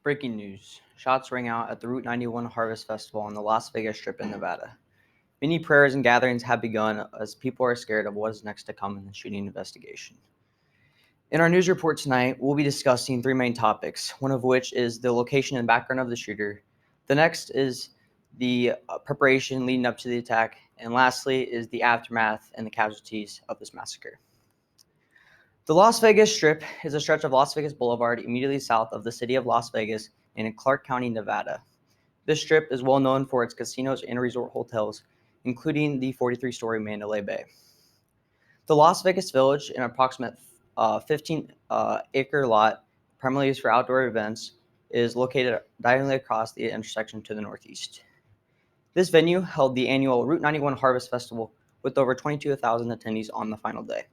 Breaking news. Shots rang out at the Route 91 Harvest Festival on the Las Vegas Strip in Nevada. Many prayers and gatherings have begun as people are scared of what is next to come in the shooting investigation. In our news report tonight, we'll be discussing three main topics, one of which is the location and background of the shooter. The next is the preparation leading up to the attack. And lastly is the aftermath and the casualties of this massacre. The Las Vegas Strip is a stretch of Las Vegas Boulevard immediately south of the city of Las Vegas and in Clark County, Nevada. This strip is well known for its casinos and resort hotels, including the 43-story Mandalay Bay. The Las Vegas Village, an approximate 15-acre lot, primarily used for outdoor events, is located diagonally across the intersection to the northeast. This venue held the annual Route 91 Harvest Festival with over 22,000 attendees on the final day.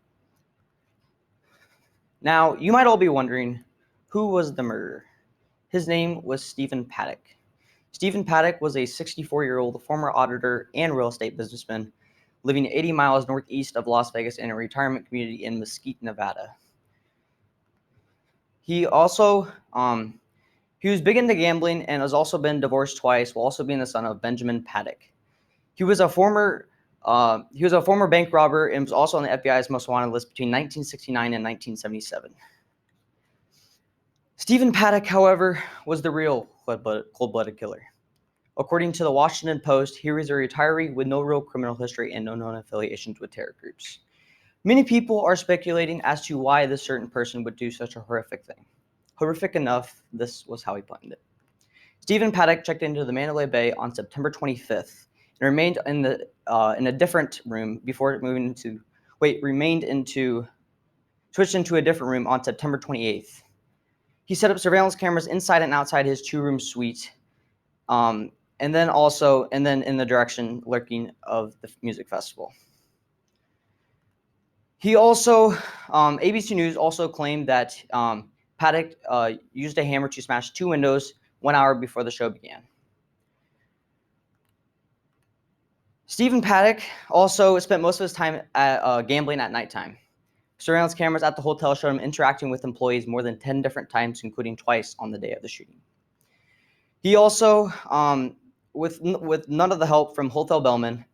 Now, you might all be wondering, who was the murderer? His name was Stephen Paddock. Stephen Paddock was a 64-year-old former auditor and real estate businessman living 80 miles northeast of Las Vegas in a retirement community in Mesquite, Nevada. He was big into gambling and has also been divorced twice, while also being the son of Benjamin Paddock. He was a former bank robber and was also on the FBI's most wanted list between 1969 and 1977. Stephen Paddock, however, was the real cold-blooded killer. According to the Washington Post, he was a retiree with no real criminal history and no known affiliations with terror groups. Many people are speculating as to why this certain person would do such a horrific thing. Horrific enough, this was how he planned it. Stephen Paddock checked into the Mandalay Bay on September 25th and remained in a different room before switched into a different room on September 28th. He set up surveillance cameras inside and outside his two-room suite, and then in the direction lurking of the music festival. He also, ABC News also claimed that Paddock used a hammer to smash two windows 1 hour before the show began. Stephen Paddock also spent most of his time gambling at nighttime. Surveillance cameras at the hotel showed him interacting with employees more than 10 different times, including twice on the day of the shooting. He also, with none of the help from hotel bellman,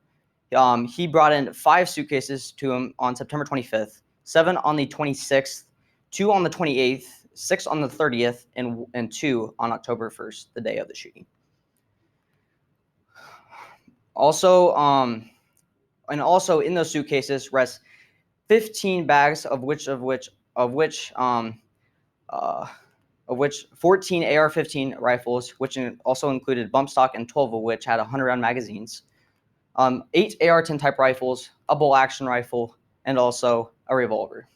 he brought in 5 suitcases to him on September 25th, 7 on the 26th, 2 on the 28th, 6 on the 30th, and 2 on October 1st, the day of the shooting. Also in those suitcases rest 15 bags, of which 14 AR-15 rifles, which also included bump stock, and 12 of which had 100-round magazines, 8 AR-10 type rifles, a bolt-action rifle, and also a revolver.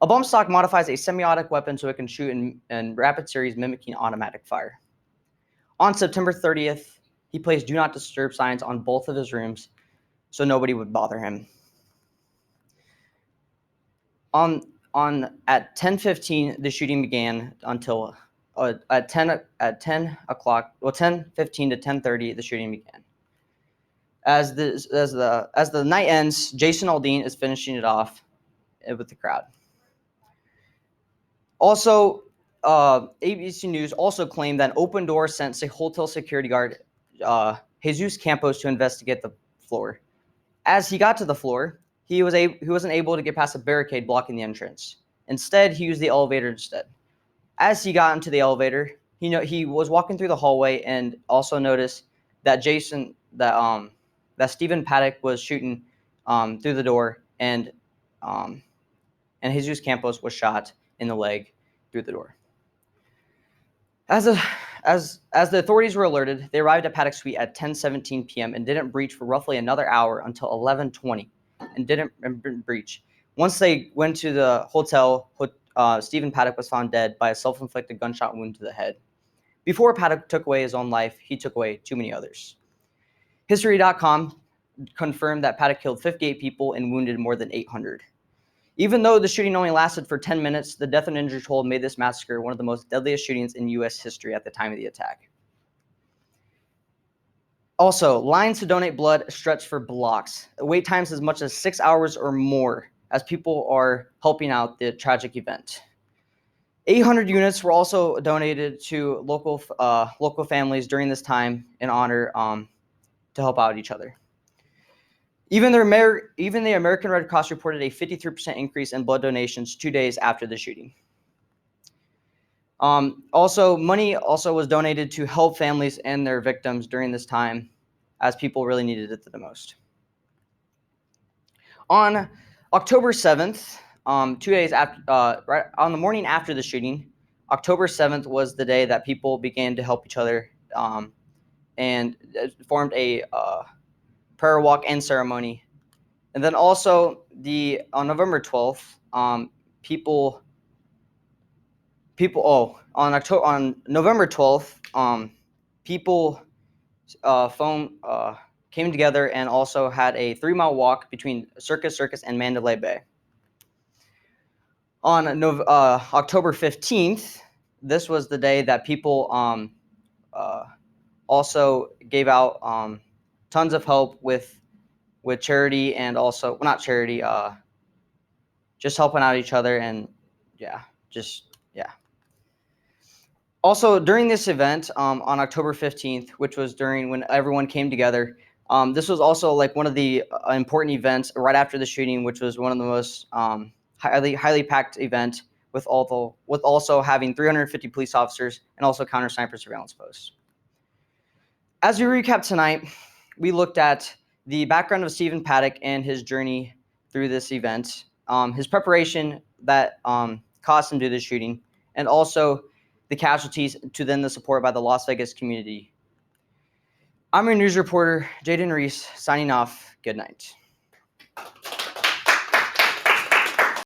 A bump stock modifies a semi-automatic weapon so it can shoot in rapid series, mimicking automatic fire. On September 30th, he placed do not disturb signs on both of his rooms so nobody would bother him. At 10:15, the shooting began until at 10:15 to 10:30, the shooting began. As the night ends, Jason Aldean is finishing it off with the crowd. Also, ABC News also claimed that Open Door sent a hotel security guard, Jesus Campos, to investigate the floor. As he got to the floor, he wasn't able to get past a barricade blocking the entrance. Instead, he used the elevator instead. As he got into the elevator, he was walking through the hallway and also noticed that Stephen Paddock was shooting through the door, and Jesus Campos was shot in the leg through the door. As the authorities were alerted, they arrived at Paddock's suite at 10:17 p.m. and didn't breach for roughly another hour until 11:20, and didn't breach. Once they went to the hotel, Stephen Paddock was found dead by a self-inflicted gunshot wound to the head. Before Paddock took away his own life, he took away too many others. History.com confirmed that Paddock killed 58 people and wounded more than 800. Even though the shooting only lasted for 10 minutes, the death and injury toll made this massacre one of the most deadliest shootings in U.S. history at the time of the attack. Also, lines to donate blood stretch for blocks. Wait times as much as 6 hours or more as people are helping out the tragic event. 800 units were also donated to local families during this time in honor to help out each other. Even the American Red Cross reported a 53% increase in blood donations 2 days after the shooting. Also, money also was donated to help families and their victims during this time, as people really needed it the most. On October 7th, 2 days after, right on the morning after the shooting, October 7th was the day that people began to help each other and formed a prayer walk and ceremony. And then also on November 12th, on November 12th, people came together and also had a 3-mile walk between Circus and Mandalay Bay. On October 15th, this was the day that people also gave out tons of help with charity, and also, well, not charity, just helping out each other, and yeah. Also, during this event on October 15th, which was during when everyone came together, this was also like one of the important events right after the shooting, which was one of the most highly packed event with also having 350 police officers and also counter sniper surveillance posts. As we recap tonight, we looked at the background of Stephen Paddock and his journey through this event, his preparation that caused him to do the shooting, and also the casualties to then the support by the Las Vegas community. I'm your news reporter, Jaden Reiss, signing off. Good night.